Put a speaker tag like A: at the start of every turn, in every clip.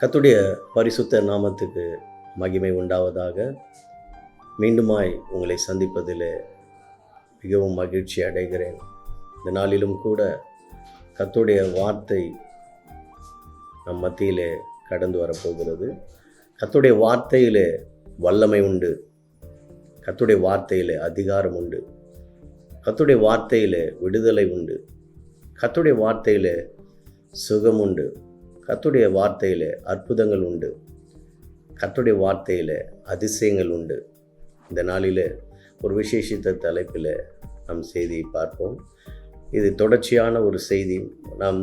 A: கர்த்தருடைய பரிசுத்த நாமத்துக்கு மகிமை உண்டாவதாக. மீண்டுமாய் உங்களை சந்திப்பதில் மிகவும் மகிழ்ச்சி அடைகிறேன். இந்த நாளிலும் கூட கர்த்தருடைய வார்த்தை நம் மத்தியிலே கடந்து வரப்போகிறது. கர்த்தருடைய வார்த்தையிலே வல்லமை உண்டு, கர்த்தருடைய வார்த்தையிலே அதிகாரம் உண்டு, கர்த்தருடைய வார்த்தையிலே விடுதலை உண்டு, கர்த்தருடைய வார்த்தையிலே சுகம் உண்டு, கர்த்தருடைய வார்த்தையில் அற்புதங்கள் உண்டு, கர்த்தருடைய வார்த்தையில் அதிசயங்கள் உண்டு. இந்த நாளில் ஒரு விசேஷித்த தலைப்பில் நாம் செய்தியை பார்ப்போம். இது தொடர்ச்சியான ஒரு செய்தி. நாம்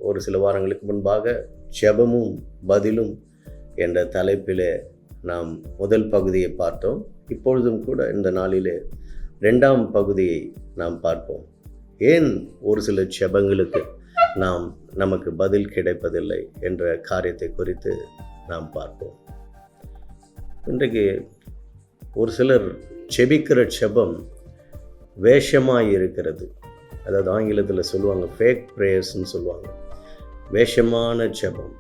A: ஒரு சில வாரங்களுக்கு முன்பாக ஜெபமும் பதிலும் என்ற தலைப்பில் நாம் முதல் பகுதியை பார்த்தோம். இப்பொழுதும் கூட இந்த நாளில் இரண்டாம் பகுதியை நாம் பார்ப்போம். ஏன் ஒரு சில ஜெபங்களுக்கு நமக்கு பதில் கிடைப்பதில்லை என்ற காரியத்தை குறித்து நாம் பார்ப்போம். இன்றைக்கு ஒரு சிலர் ஜெபிக்கிற ஜெபம் வேஷமாக இருக்கிறது. அதாவது ஆங்கிலத்தில் சொல்லுவாங்க ஃபேக் ப்ரேயர்ஸ்ன்னு சொல்லுவாங்க, வேஷமான ஜெபம்.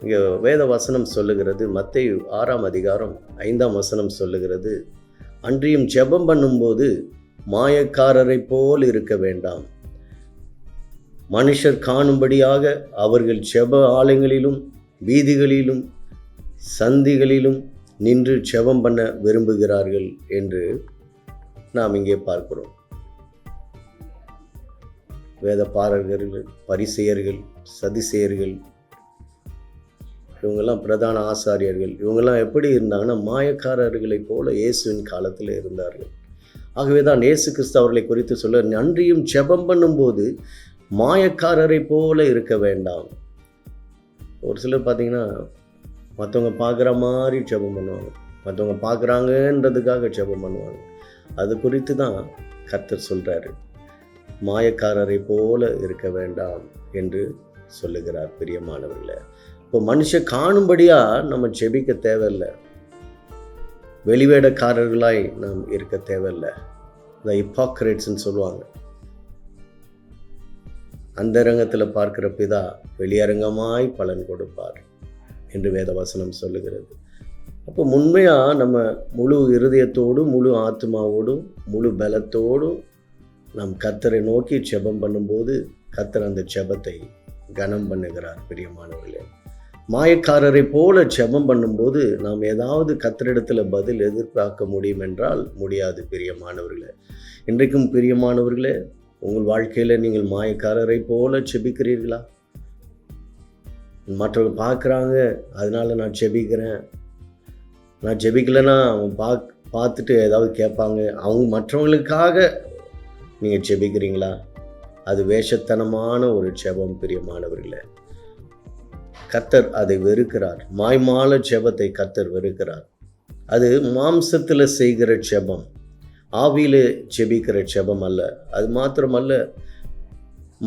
A: இங்கே வேத வசனம் சொல்லுகிறது, மத்தேயு 6ஆம் அதிகாரம் 5ஆம் வசனம் சொல்லுகிறது, அன்றியும் ஜெபம் பண்ணும்போது மாயக்காரரை போல் இருக்க வேண்டாம், மனுஷர் காணும்படியாக அவர்கள் ஜெப ஆலயங்களிலும் வீதிகளிலும் சந்திகளிலும் நின்று ஜெபம் பண்ண விரும்புகிறார்கள் என்று நாம் இங்கே பார்க்கிறோம். வேத பாரகர்கள், பரிசேயர்கள், சதிசேயர்கள், இவங்கெல்லாம் பிரதான ஆசாரியர்கள், இவங்கெல்லாம் எப்படி இருந்தாங்கன்னா மாயக்காரர்களை போல இயேசுவின் காலத்தில் இருந்தார்கள். ஆகவே தான் இயேசு கிறிஸ்து அவர்களை குறித்து சொல்ல, அன்றியும் ஜெபம் பண்ணும்போது மாயக்காரரை போல இருக்க வேண்டாம். ஒரு சிலர் பார்த்தீங்கன்னா மற்றவங்க பார்க்குற மாதிரி ஜெபம் பண்ணுவாங்க, மற்றவங்க பார்க்குறாங்கன்றதுக்காக ஜெபம் பண்ணுவாங்க. அது குறித்து தான் கர்த்தர் சொல்கிறாரு, மாயக்காரரை போல இருக்க வேண்டாம் என்று சொல்லுகிறார். பிரியமானவர்களே, இப்போ மனுஷன் காணும்படியாக நம்ம ஜெபிக்க தேவையில்லை, வெளிவேடக்காரர்களாய் நாம் இருக்க தேவையில்லை. இந்த ஹிப்போக்ரேட்ஸ்ன்னு சொல்லுவாங்க. அந்தரங்கத்தில் பார்க்கிற பிதா வெளியரங்கமாய் பலன் கொடுப்பார் என்று வேதவசனம் சொல்லுகிறது. அப்போ உண்மையாக நம்ம முழு இருதயத்தோடும் முழு ஆத்மாவோடும் முழு பலத்தோடும் நம் கர்த்தரை நோக்கி ஜெபம் பண்ணும்போது கர்த்தர் அந்த ஜெபத்தை கனம் பண்ணுகிறார். பிரியமானவர்களே, மாயக்காரரை போல ஜெபம் பண்ணும்போது நாம் ஏதாவது கர்த்தரிடத்தில் பதில் எதிர்பார்க்க முடியும் என்றால் முடியாது. பிரியமானவர்களே, இன்றைக்கும் பிரியமானவர்களே, உங்கள் வாழ்க்கையில் நீங்கள் மாயக்காரரை போல ஜெபிக்கிறீர்களா? மற்றவங்க பார்க்குறாங்க அதனால் நான் ஜெபிக்கிறேன், நான் ஜெபிக்கலைன்னா அவங்க பார்த்துட்டு ஏதாவது கேட்பாங்க, அவங்க மற்றவங்களுக்காக நீங்கள் ஜெபிக்கிறீங்களா? அது வேஷத்தனமான ஒரு ஜெபம். பிரியமானவர்களே, கர்த்தர் அதை வெறுக்கிறார். மாய்மால ஜெபத்தை கர்த்தர் வெறுக்கிறார். அது மாம்சத்தில் செய்கிற ஜெபம், ஆவியில் ஜெபிக்கிற ஜெபம் அல்ல. அது மாத்திரமல்ல,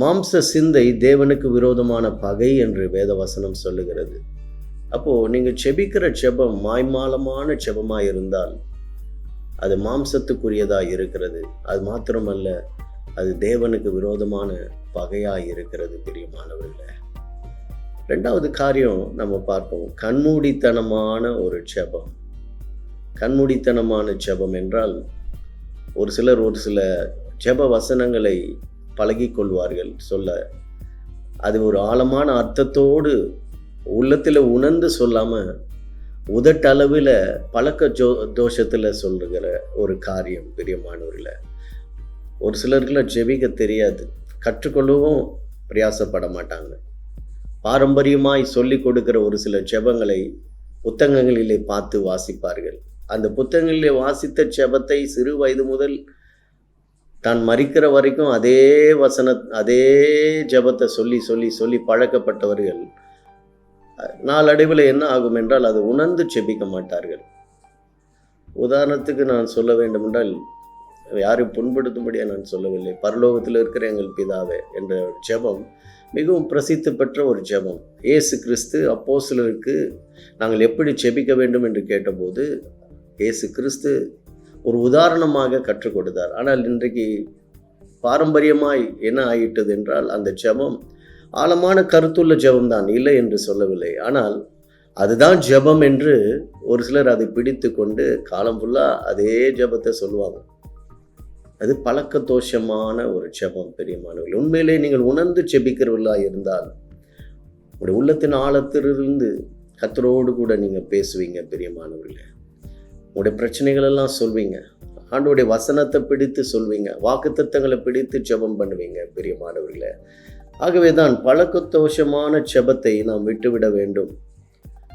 A: மாம்ச சிந்தை தேவனுக்கு விரோதமான பகை என்று வேதவசனம் சொல்லுகிறது. அப்போது நீங்கள் ஜெபிக்கிற ஜெபம் மாய்மாலமான ஜெபமாக இருந்தால் அது மாம்சத்துக்குரியதாக இருக்கிறது. அது மாத்திரமல்ல, அது தேவனுக்கு விரோதமான பகையாக இருக்கிறது. பிரியமானவர்களே, ரெண்டாவது காரியம் நம்ம பார்ப்போம், கண்மூடித்தனமான ஒரு ஜெபம். கண்மூடித்தனமான ஜெபம் என்றால், ஒரு சிலர் ஒரு சில ஜெப வசனங்களை பழகி கொள்வார்கள் சொல்ல. அது ஒரு ஆழமான அர்த்தத்தோடு உள்ளத்தில் உணர்ந்து சொல்லாமல் உதட்டளவில் பழக்க தோஷத்தில் சொல்லுகிற ஒரு காரியம். பிரியமானவர்களே, ஒரு சிலருக்குள்ள ஜெபிக்க தெரியாது, கற்றுக்கொள்ளவும் பிரயாசப்பட மாட்டாங்க. பாரம்பரியமாய் சொல்லி கொடுக்கிற ஒரு சில ஜெபங்களை புத்தகங்களிலே பார்த்து வாசிப்பார்கள். அந்த புத்தகங்களிலே வாசித்த ஜெபத்தை சிறு வயது முதல் தான் மரிக்கிற வரைக்கும் அதே ஜெபத்தை சொல்லி சொல்லி சொல்லி பழக்கப்பட்டவர்கள் நாளடைவில் என்ன ஆகும் என்றால் அது உணர்ந்து ஜெபிக்க மாட்டார்கள். உதாரணத்துக்கு நான் சொல்ல வேண்டும் என்றால், யாரும் புண்படுத்தும்படியாக நான் சொல்லவில்லை, பரலோகத்தில் இருக்கிற எங்கள் பிதாவே என்ற ஜெபம் மிகவும் பிரசித்தி பெற்ற ஒரு ஜெபம். இயேசு கிறிஸ்து அப்போஸ்தலருக்கு நாங்கள் எப்படி ஜெபிக்க வேண்டும் என்று கேட்டபோது இயேசு கிறிஸ்து ஒரு உதாரணமாக கற்றுக் கொடுத்தார். ஆனால் இன்றைக்கு பாரம்பரியமாய் என்ன ஆகிட்டது என்றால், அந்த ஜெபம் ஆழமான கருத்துள்ள ஜெபம் தான், இல்லை என்று சொல்லவில்லை. ஆனால் அதுதான் ஜெபம் என்று ஒரு சிலர் அதை பிடித்து கொண்டு காலம் ஃபுல்லாக அதே ஜெபத்தை சொல்லுவாங்க. அது பழக்க தோஷமான ஒரு ஜெபம் பிரியமானவர்கள். உண்மையிலே நீங்கள் உணர்ந்து ஜெபிக்கிறவர்களா இருந்தால் உங்களுடைய உள்ளத்தின் ஆழத்திலிருந்து கர்த்தரோடு கூட நீங்கள் பேசுவீங்க பிரியமானவர்களே. உங்களுடைய பிரச்சனைகள் எல்லாம் சொல்வீங்க, ஆண்டவருடைய வசனத்தை பிடித்து சொல்வீங்க, வாக்குத்தத்தங்களை பிடித்து ஜெபம் பண்ணுவீங்க பிரியமானவர்களே. ஆகவே தான் பழக்க தோஷமான ஜெபத்தை நாம் விட்டுவிட வேண்டும்.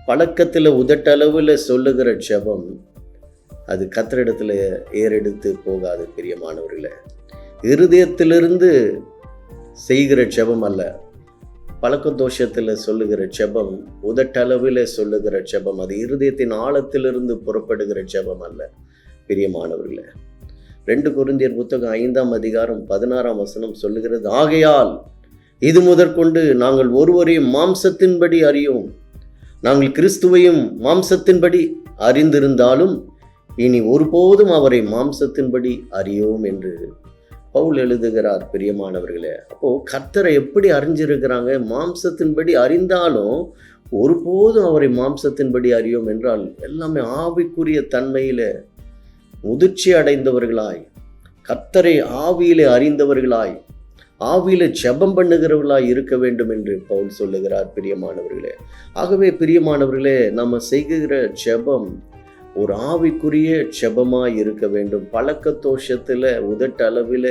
A: பழக்கத்தில் உதட்டளவில் சொல்லுகிற ஜெபம் அது கர்த்தரிடத்தில் ஏறெடுத்து போகாது பிரியமானவர்களே. இருதயத்திலிருந்து செய்கிற ஜெபம் அல்ல, பழக்க தோஷத்தில் சொல்லுகிற ஜெபம், உதட்டளவில் சொல்லுகிற ஜெபம், அது இருதயத்தின் ஆழத்திலிருந்து புறப்படுகிற ஜெபம் அல்ல பிரியமானவர்களே. 2 கொரிந்தியர் புத்தகம் 5ஆம் அதிகாரம் 16ஆம் வசனம் சொல்லுகிறது, ஆகையால் இது முதற்கொண்டு நாங்கள் ஒருவரையும் மாம்சத்தின்படி அறியோம், நாங்கள் கிறிஸ்துவையும் மாம்சத்தின்படி அறிந்திருந்தாலும் இனி ஒருபோதும் அவரை மாம்சத்தின்படி அறியோம் என்று பவுல் எழுதுகிறார் பிரியமானவர்களே. அப்போது கர்த்தரை எப்படி அறிஞ்சிருக்கிறாங்க? மாம்சத்தின்படி அறிந்தாலும் ஒருபோதும் அவரை மாம்சத்தின்படி அறியோம் என்றால் எல்லாமே ஆவிக்குரிய தன்மையில் முதிர்ச்சி அடைந்தவர்களாய், கர்த்தரை ஆவியிலே அறிந்தவர்களாய், ஆவியில ஜெபம் பண்ணுகிறவர்களாய் இருக்க வேண்டும் என்று பவுல் சொல்லுகிறார் பிரியமானவர்களே. ஆகவே பிரியமானவர்களே, நம்ம செய்கிற ஜெபம் ஒரு ஆவிக்குரிய ஜெபமாய் இருக்க வேண்டும். பழக்க தோஷத்தில் உதட்டளவில்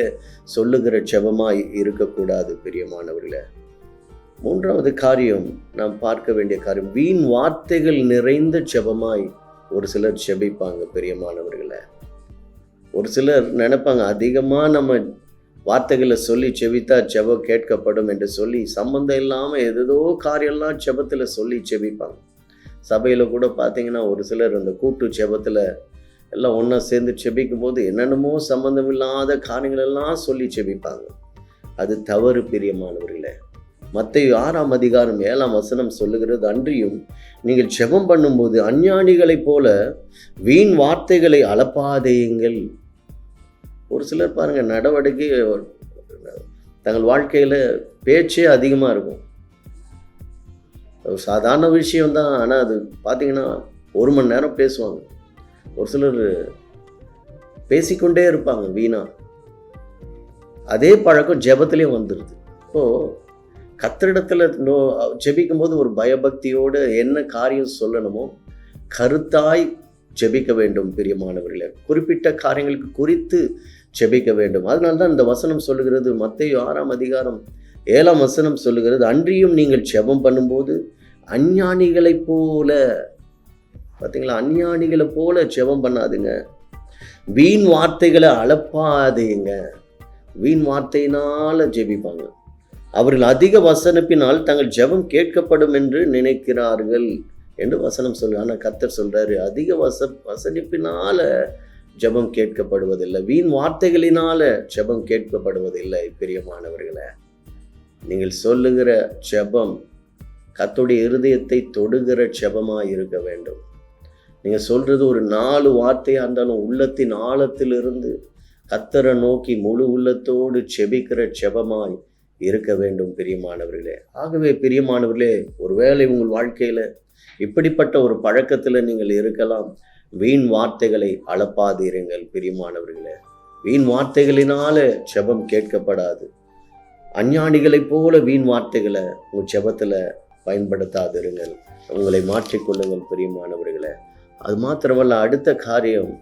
A: சொல்லுகிற ஜெபமாய் இருக்கக்கூடாது பிரியமானவர்களே. 3வது காரியம் நாம் பார்க்க வேண்டிய காரியம், வீண் வார்த்தைகள் நிறைந்த ஜெபமாய் ஒரு சிலர் ஜெபிப்பாங்க பிரியமானவர்களே. ஒரு சிலர் நினைப்பாங்க, அதிகமாக நம்ம வார்த்தைகளை சொல்லி செபித்தா ஜெபம் கேட்கப்படும் என்று சொல்லி சம்பந்தம் இல்லாமல் ஏதோ காரியம்லாம் ஜெபத்தில் சொல்லி செபிப்பாங்க. சபையில் கூட பார்த்தீங்கன்னா ஒரு சிலர் அந்த கூட்டு ஜெபத்தில் எல்லாம் ஒன்றா சேர்ந்து செபிக்கும் போது என்னென்னமோ சம்பந்தம் இல்லாத காரியங்களெல்லாம் சொல்லி செபிப்பாங்க. அது தவறு பிரியமானவர்களே. மத்தேயு 6ஆம் அதிகாரம் 7ஆம் வசனம் சொல்லுகிறது, அன்றியும் நீங்கள் ஜெபம் பண்ணும்போது அஞ்ஞானிகளைப் போல வீண் வார்த்தைகளை அளப்பாதேயுங்கள். ஒரு சிலர் பாருங்கள், நடவடிக்கை தங்கள் வாழ்க்கையில் பேச்சே அதிகமாக இருக்கும். சாதாரண விஷயம்தான், ஆனால் அது பார்த்திங்கன்னா 1 மணி நேரம் பேசுவாங்க. ஒரு சிலர் பேசிக்கொண்டே இருப்பாங்க வீணா. அதே பழக்கம் ஜெபத்திலையும் வந்துடுது. இப்போது கர்த்தரிடத்தில் ஜெபிக்கும் போது ஒரு பயபக்தியோடு என்ன காரியம் சொல்லணுமோ கருத்தாய் ஜெபிக்க வேண்டும் பிரியமானவர்களே. குறிப்பிட்ட காரியங்களுக்கு குறித்து ஜெபிக்க வேண்டும். அதனால்தான் இந்த வசனம் சொல்லுகிறது, மத்தேயு 6ஆம் அதிகாரம் 7ஆம் வசனம் சொல்லுகிறது, அன்றியும் நீங்கள் ஜெபம் பண்ணும்போது அஞ்ஞானிகளைப் போல, பார்த்தீங்களா, அஞ்ஞானிகளை போல ஜெபம் பண்ணாதுங்க. வீண் வார்த்தைகளை அளப்பாதீங்க. வீண் வார்த்தையினால் ஜெபிப்பாங்க. அவர்கள் அதிக வசனப்பினால் தங்கள் ஜெபம் கேட்கப்படும் என்று நினைக்கிறார்கள் என்று வசனம் சொல்லு. ஆனால் கர்த்தர் சொல்கிறாரு, அதிக வசனிப்பினால ஜெபம் கேட்கப்படுவதில்லை, வீண் வார்த்தைகளினால ஜெபம் கேட்கப்படுவதில்லை பிரியமானவர்களே. நீங்கள் சொல்லுகிற ஜெபம் கர்த்தருடைய இருதயத்தை தொடுகிற ஜெபமாக இருக்க வேண்டும். நீங்கள் சொல்கிறது ஒரு 4 வார்த்தையாக இருந்தாலும் உள்ளத்தின் ஆழத்திலிருந்து கர்த்தரை நோக்கி முழு உள்ளத்தோடு ஜெபிக்கிற ஜெபமாய் இருக்க வேண்டும் பிரியமானவர்களே. ஆகவே பிரியமானவர்களே, ஒருவேளை உங்கள் வாழ்க்கையில் இப்படிப்பட்ட ஒரு பழக்கத்தில் நீங்கள் இருக்கலாம். வீண் வார்த்தைகளை அளப்பாதீருங்கள் பிரியமானவர்களே. வீண் வார்த்தைகளினால ஜெபம் கேட்கப்படாது. அஞ்ஞானிகளைப் போல வீண் வார்த்தைகளை உங்கள் ஜெபத்தில் பயன்படுத்தாதிருங்கள். உங்களை மாற்றிக்கொள்ளுங்கள் பிரியமானவர்களே. அது மாத்திரமல்ல, அடுத்த காரியம்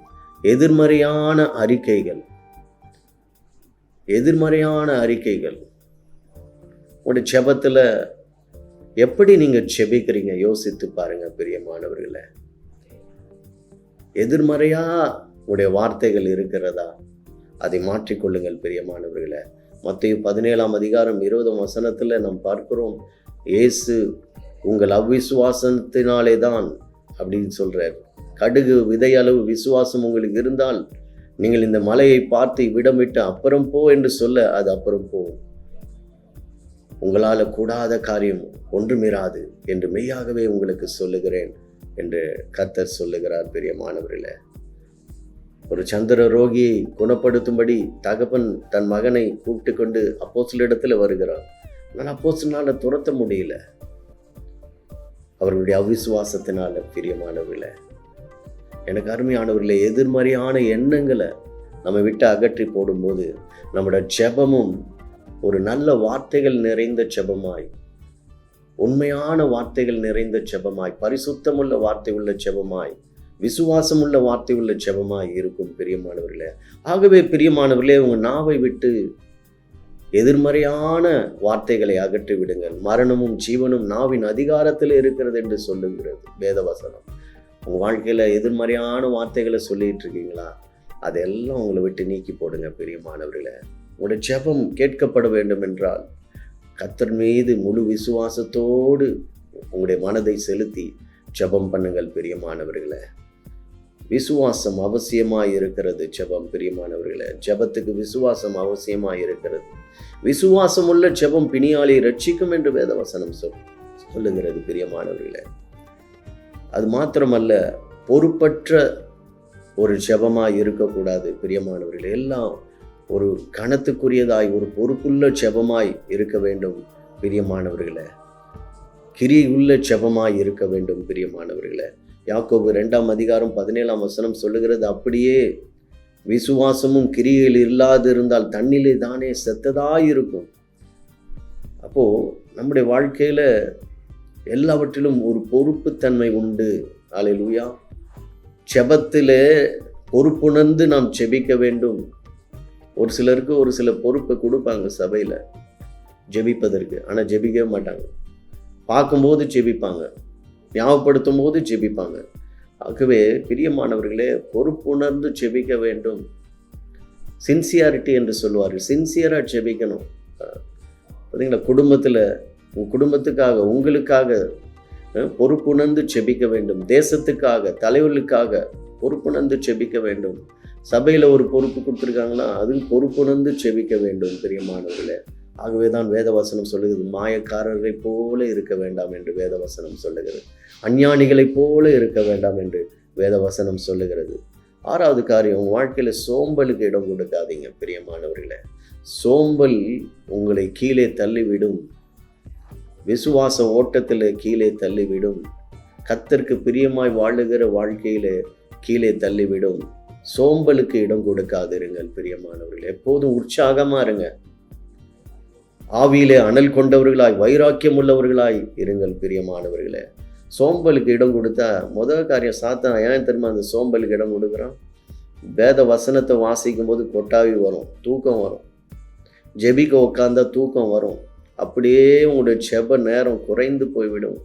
A: எதிர்மறையான அறிக்கைகள். எதிர்மறையான அறிக்கைகள் உங்களுடைய ஜெபத்தில் எப்படி நீங்கள் ஜெபிக்கிறீங்க யோசித்து பாருங்கள் பிரியமானவர்களே. எதிர்மறையாக உங்களுடைய வார்த்தைகள் இருக்கிறதா? அதை மாற்றிக்கொள்ளுங்கள் பிரியமானவர்களே. மத்தேயு 17ஆம் அதிகாரம் 20ஆம் வசனத்தில் நாம் பார்க்கிறோம், இயேசு உங்கள் அவ்விசுவாசத்தினாலே தான் அப்படின்னு சொல்கிறார். கடுகு விதையளவு விசுவாசம் உங்களுக்கு இருந்தால் நீங்கள் இந்த மலையை பார்த்து இவ்விடம் விட்டு அப்புறம் போ என்று சொல்ல அது அப்புறம் போகும். உங்களால் கூடாத காரியம் ஒன்றுமிராது என்று மெய்யாகவே உங்களுக்கு சொல்லுகிறேன் என்று கர்த்தர் சொல்லுகிறார் பிரியமானவர்களே. ஒரு சந்திர ரோகியை குணப்படுத்தும்படி தகப்பன் தன் மகனை கூப்பிட்டு கொண்டு அப்போஸ்தலரிடத்தில் வருகிறார். ஆனால் அப்போஸ்தலனால துரத்த முடியல, அவர்களுடைய அவிசுவாசத்தினால. பிரியமானவர்களே, எனக்கு அருமையானவர்களே, எதிர்மறையான எண்ணங்களை நம்ம விட்டு அகற்றி போடும்போது நம்முடைய ஜெபமும் ஒரு நல்ல வார்த்தைகள் நிறைந்த ஜெபமாய், உண்மையான வார்த்தைகள் நிறைந்த ஜெபமாய், பரிசுத்தமுள்ள வார்த்தை உள்ள ஜெபமாய், விசுவாசமுள்ள வார்த்தை உள்ள ஜெபமாய் இருக்கும். பிரியமானவர்களே, ஆகவே பிரியமானவர்களே, உங்கள் நாவை விட்டு எதிர்மறையான வார்த்தைகளை அகற்றி விடுங்கள். மரணமும் ஜீவனும் நாவின் அதிகாரத்தில் இருக்கிறது என்று சொல்லுகிறது வேதவசனம். உங்கள் வாழ்க்கையில் எதிர்மறையான வார்த்தைகளை சொல்லிட்டு இருக்கீங்களா? அதெல்லாம் உங்களை விட்டு நீக்கி போடுங்க. பிரியமானவர்களே, உங்களுடைய ஜெபம் கேட்கப்பட வேண்டும் என்றால் கர்த்தர் மீது முழு விசுவாசத்தோடு உங்களுடைய மனதை செலுத்தி ஜெபம் பண்ணுங்கள். பிரியமானவர்களே, விசுவாசம் அவசியமாய் இருக்கிறது. ஜெபம் பிரியமானவர்களே, ஜெபத்துக்கு விசுவாசம் அவசியமாய் இருக்கிறது. விசுவாசம் உள்ள ஜெபம் பிணியாளை ரட்சிக்கும் என்று வேதவசனம் சொல்லுகிறது. பிரியமானவர்களே, அது மாத்திரமல்ல, பொறுப்பற்ற ஒரு ஜெபமாய் இருக்கக்கூடாது. பிரியமானவர்களே, எல்லாம் ஒரு கணத்துக்குரியதாய் ஒரு பொறுப்புள்ள ஜெபமாய் இருக்க வேண்டும். பிரியமானவர்களே, கிரியுள்ள ஜெபமாய் இருக்க வேண்டும். பிரியமானவர்களே, யாக்கோபு 2ஆம் அதிகாரம் 17ஆம் வசனம் சொல்லுகிறது, அப்படியே விசுவாசமும் கிரியில் இல்லாதிருந்தால் தன்னிலே தானே செத்ததாயிருக்கும். அப்போ நம்முடைய வாழ்க்கையில எல்லாவற்றிலும் ஒரு பொறுப்புத்தன்மை உண்டு. அல்லேலூயா. ஜெபத்திலே பொறுப்புணர்ந்து நாம் ஜெபிக்க வேண்டும். ஒரு சிலருக்கு ஒரு சில பொறுப்பை கொடுப்பாங்க சபையில் ஜெபிப்பதற்கு, ஆனால் ஜெபிக்கவே மாட்டாங்க. பார்க்கும்போது ஜெபிப்பாங்க, ஞாபகப்படுத்தும் போது ஜெபிப்பாங்க. ஆகவே பிரியமானவர்களே, பொறுப்புணர்ந்து ஜெபிக்க வேண்டும். சின்சியாரிட்டி என்று சொல்லுவார்கள். சின்சியராக ஜெபிக்கணும். பார்த்தீங்களா, குடும்பத்தில் உங்கள் குடும்பத்துக்காக, உங்களுக்காக பொறுப்புணர்ந்து ஜெபிக்க வேண்டும். தேசத்துக்காக, தலைவர்களுக்காக பொறுப்புணர்ந்து ஜெபிக்க வேண்டும். சபையில் ஒரு பொறுப்பு கொடுத்துருக்காங்கன்னா அதில் பொறுப்புணர்ந்து ஜெபிக்க வேண்டும். பிரியமானவர்களே, ஆகவே தான் வேதவசனம் சொல்லுகிறது, மாயக்காரரை போல இருக்க வேண்டாம் என்று வேதவசனம் சொல்லுகிறது. அஞ்ஞானிகளைப் போல இருக்க வேண்டாம் என்று வேதவசனம் சொல்லுகிறது. 6வது காரியம், உங்கள் வாழ்க்கையில் சோம்பலுக்கு இடம் கொடுக்காதீங்க. பிரியமானவர்களே, சோம்பல் உங்களை கீழே தள்ளிவிடும். விசுவாச ஓட்டத்தில் கீழே தள்ளிவிடும். கர்த்தருக்கு பிரியமாய் வாழுகிற வாழ்க்கையில கீழே தள்ளிவிடும். சோம்பலுக்கு இடம் கொடுக்காதிருங்கள். பிரியமானவர்களே, எப்போதும் உற்சாகமா இருங்க. ஆவியிலே அனல் கொண்டவர்களாய், வைராக்கியம் உள்ளவர்களாய் இருங்கள். பிரியமானவர்களே, சோம்பலுக்கு இடம் கொடுத்தா முதல் காரியம், சாத்தான் ஏன் தெரியுமா அந்த சோம்பலுக்கு இடம் கொடுக்குறான்? வேத வசனத்தை வாசிக்கும் போது கொட்டாவி வரும், தூக்கம் வரும். ஜெபிக்க உட்கார்ந்தா தூக்கம் வரும். அப்படியே உங்களுடைய ஜெப நேரம் குறைந்து போய்விடும்.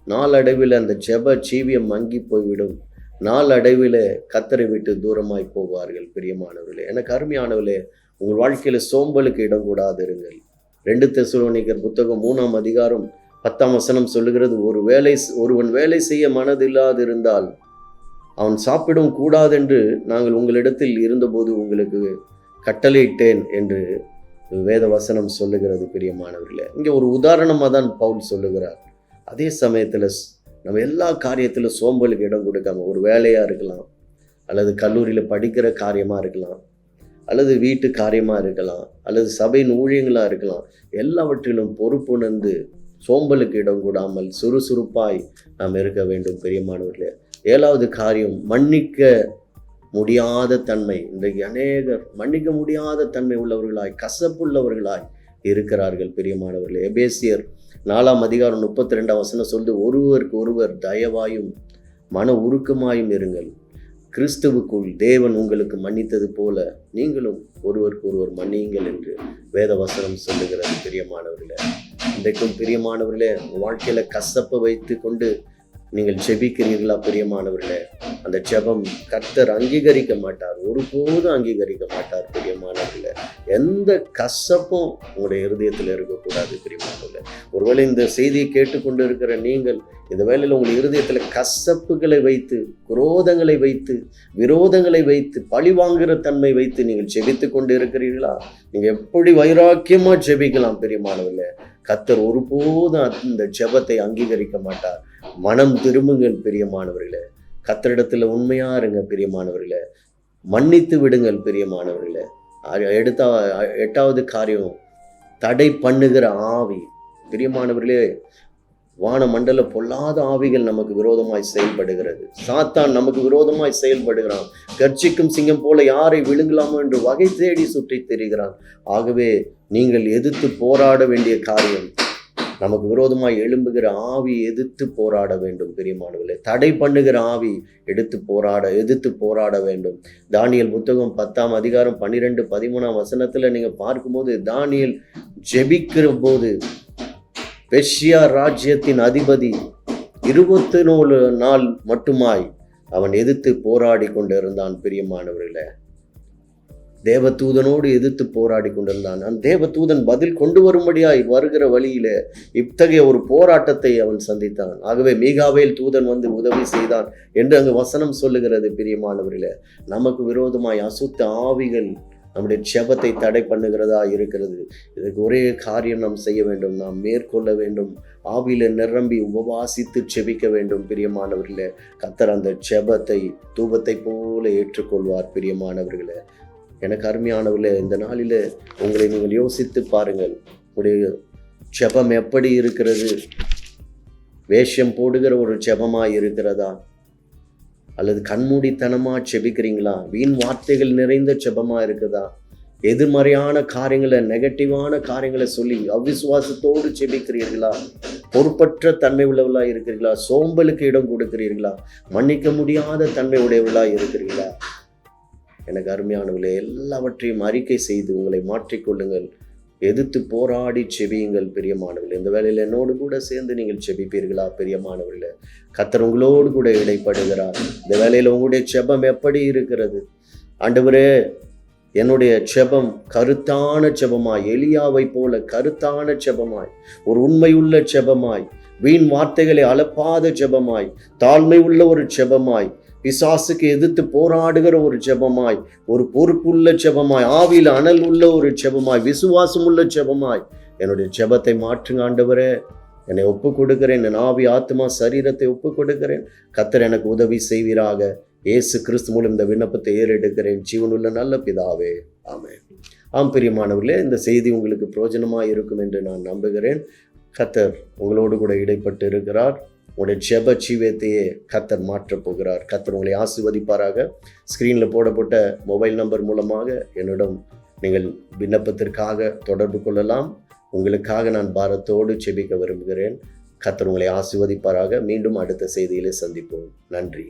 A: நாளடைவில் அந்த ஜெப ஜீவியம் மங்கி போய்விடும். நாளடைவில் கர்த்தரை விட்டு தூரமாய் போவார்கள். பிரியமானவர்களே, எனக்கு அருமையானவர்களே, உங்கள் வாழ்க்கையில் சோம்பலுக்கு இடம் கூடாதிருங்கள். 2 தெசலோனிக்கர் புத்தகம் 3ஆம் அதிகாரம் 10ஆம் வசனம் சொல்லுகிறது, ஒருவன் வேலை செய்ய மனதில்லாதிருந்தால் அவன் சாப்பிடும் கூடாதென்று நாங்கள் உங்களிடத்தில் இருந்தபோது உங்களுக்கு கட்டளையிட்டேன் என்று வேத வசனம் சொல்லுகிறது. பிரியமானவர்களே, இங்கே ஒரு உதாரணமாக தான் பவுல் சொல்லுகிறார். அதே சமயத்தில் நம்ம எல்லா காரியத்திலும் சோம்பலுக்கு இடம் கொடுக்காம, ஒரு வேலையாக இருக்கலாம், அல்லது கல்லூரியில் படிக்கிற காரியமாக இருக்கலாம், அல்லது வீட்டு காரியமாக இருக்கலாம், அல்லது சபையின் ஊழியங்களாக இருக்கலாம், எல்லாவற்றிலும் பொறுப்புணர்ந்து சோம்பலுக்கு இடம் கூடாமல் சுறுசுறுப்பாய் நாம் இருக்க வேண்டும். பிரியமானவர்களே, 7வது காரியம், மன்னிக்க முடியாத தன்மை. இன்றைக்கு அநேகர் மன்னிக்க முடியாத தன்மை உள்ளவர்களாய், கசப்புள்ளவர்களாய் இருக்கிறார்கள். பிரியமானவர்களே, எபேசியர் 4ஆம் அதிகாரம் 32ஆம் வசனம் சொல்லி, ஒருவருக்கு ஒருவர் தயவாயும் மன உருக்கமாயும் இருங்கள். கிறிஸ்துவுக்குள் தேவன் உங்களுக்கு மன்னித்தது போல நீங்களும் ஒருவருக்கு ஒருவர் மன்னியுங்கள் என்று வேத வசனம் சொல்லுகிறது. பிரியமானவர்களே, இன்றைக்கும் பிரியமானவர்களே, வாழ்க்கையில கசப்பை வைத்து கொண்டு நீங்கள் ஜெபிக்கிறீர்களா? பிரியமானவர்களே, அந்த ஜெபம் கர்த்தர் அங்கீகரிக்க மாட்டார், ஒருபோதும் அங்கீகரிக்க மாட்டார். பிரியமானவர்களே, எந்த கசப்பும் உங்களுடைய இருதயத்தில் இருக்கக்கூடாது. பிரியமானவர்களே, ஒருவேளை இந்த செய்தியை கேட்டுக்கொண்டு இருக்கிற நீங்கள் இந்த வேளையில் உங்கள் இருதயத்தில் கசப்புகளை வைத்து, குரோதங்களை வைத்து, விரோதங்களை வைத்து, பழி வாங்குகிற தன்மை வைத்து நீங்கள் ஜெபித்து கொண்டு இருக்கிறீர்களா? நீங்கள் எப்படி வைராக்கியமாக ஜெபிக்கலாம். பிரியமானவர்களே, கர்த்தர் ஒருபோதும் அந்த ஜெபத்தை அங்கீகரிக்க மாட்டார். மனம் திரும்புங்கள். பிரியமானவர்களே, கர்த்தரிடத்தில் உண்மையா இருங்க. பிரியமானவர்களே, மன்னித்து விடுங்கள். பிரியமானவர்களே, 8வது காரியம், தடை பண்ணுகிற ஆவி. பிரியமானவர்களே, வானமண்டல பொல்லாத ஆவிகள் நமக்கு விரோதமாய் செயல்படுகிறது. சாத்தான் நமக்கு விரோதமாய் செயல்படுகிறான். கர்ச்சிக்கும் சிங்கம் போல யாரை விழுங்கலாமோ என்று வகை தேடி சுற்றி திரிகிறான். ஆகவே நீங்கள் எதிர்த்து போராட வேண்டிய காரியம், நமக்கு விரோதமாய் எழும்புகிற ஆவி எதிர்த்து போராட வேண்டும். பிரியமானவர்களே, தடை பண்ணுகிற ஆவி எதிர்த்து போராட வேண்டும். தானியேல் புத்தகம் 10ஆம் அதிகாரம் 12-13 வசனத்துல நீங்க பார்க்கும்போது, தானியேல் ஜெபிக்கிற போது பெர்ஷியா ராஜ்யத்தின் அதிபதி 24 நாள் மட்டுமாய் அவன் எதிர்த்து போராடி கொண்டிருந்தான். பிரியமானவர்களே, தேவதூதனோடு எதிர்த்து போராடி கொண்டிருந்தான். அந்த தேவதூதன் பதில் கொண்டு வரும்படியாய் வருகிற வழியில இத்தகைய ஒரு போராட்டத்தை அவன் சந்தித்தான். ஆகவே மீகாவேல் தூதன் வந்து உதவி செய்தான் என்று அங்கு வசனம் சொல்லுகிறது. பிரியமானவர்களே, நமக்கு விரோதமாய் அசுத்த ஆவிகள் நம்முடைய ஜெபத்தை தடை பண்ணுகிறதா இருக்கிறது. இதுக்கு ஒரே காரியம் நாம் செய்ய வேண்டும், நாம் மேற்கொள்ள வேண்டும். ஆவியில நிரம்பி உபவாசித்து ஜெபிக்க வேண்டும். பிரியமானவர்களே, கர்த்தர் அந்த ஜெபத்தை தூபத்தை போல ஏற்றுக்கொள்வார். பிரியமானவர்களே, எனக்கு அருமையானவர்களே, இந்த நாளில் உங்களை நீங்கள் யோசித்து பாருங்கள். உங்களுடைய ஜெபம் எப்படி இருக்கிறது? வேஷம் போடுகிற ஒரு ஜெபமாய் இருக்கிறதா, அல்லது கண்மூடித்தனமாக ஜெபிக்கிறீங்களா? வீண் வார்த்தைகள் நிறைந்த ஜெபமாக இருக்குதா? எதிர்மறையான காரியங்களை, நெகட்டிவான காரியங்களை சொல்லி அவிசுவாசத்தோடு ஜெபிக்கிறீர்களா? பொறுப்பற்ற தன்மை உள்ளவர்களாக இருக்கிறீர்களா? சோம்பலுக்கு இடம் கொடுக்கிறீர்களா? மன்னிக்க முடியாத தன்மை உடையவர்களாக இருக்கிறீர்களா? எனக்கு அருமையானவர்களே, எல்லாவற்றையும் அறிக்கை செய்து உங்களை மாற்றிக்கொள்ளுங்கள். எதிர்த்து போராடி செபியுங்கள். பிரியமானவர்களே, இந்த வேளையில் என்னோடு கூட சேர்ந்து நீங்கள் செபிப்பீர்களா? பிரியமானவர்களே, கர்த்தர் உங்களோடு கூட இடைப்படுகிறார். இந்த வேளையில் உங்களுடைய செபம் எப்படி இருக்கிறது? ஆண்டவரே, என்னுடைய செபம் கருத்தான செபமாய், எலியாவை போல கருத்தான செபமாய், ஒரு உண்மையுள்ள செபமாய், வீண் வார்த்தைகளை அளப்பாத செபமாய், தாழ்மை உள்ள ஒரு செபமாய், பிசாசுக்கு எதிர்த்து போராடுகிற ஒரு ஜெபமாய், ஒரு பொறுப்புள்ள ஜெபமாய், ஆவியில் அனல் உள்ள ஒரு ஜெபமாய், விசுவாசம் உள்ள ஜெபமாய் என்னுடைய ஜெபத்தை மாற்றுங்க. ஆண்டவரே, என்னை ஒப்பு கொடுக்கிறேன். என் ஆவி, ஆத்மா, சரீரத்தை ஒப்பு கொடுக்கிறேன். கர்த்தர் எனக்கு உதவி செய்வீராக. இயேசு கிறிஸ்து மூலம் இந்த விண்ணப்பத்தை ஏறெடுக்கிறேன். ஜீவனுள்ள நல்ல பிதாவே, ஆமென். பிரியமானவர்களே, இந்த செய்தி உங்களுக்கு பிரயோஜனமாக இருக்கும் என்று நான் நம்புகிறேன். கர்த்தர் உங்களோடு கூட இடைப்பட்டு இருக்கிறார். உங்களுடைய ஜெப ஜீவியத்தையே கர்த்தர் மாற்றப் போகிறார். கர்த்தர் உங்களை ஆசீர்வதிப்பாராக. ஸ்க்ரீனில் போடப்பட்ட மொபைல் நம்பர் மூலமாக என்னிடம் நீங்கள் விண்ணப்பத்திற்காக தொடர்பு கொள்ளலாம். உங்களுக்காக நான் பாரத்தோடு ஜெபிக்க விரும்புகிறேன். கர்த்தர் உங்களை ஆசீர்வதிப்பாராக. மீண்டும் அடுத்த செய்தியிலே சந்திப்போம். நன்றி.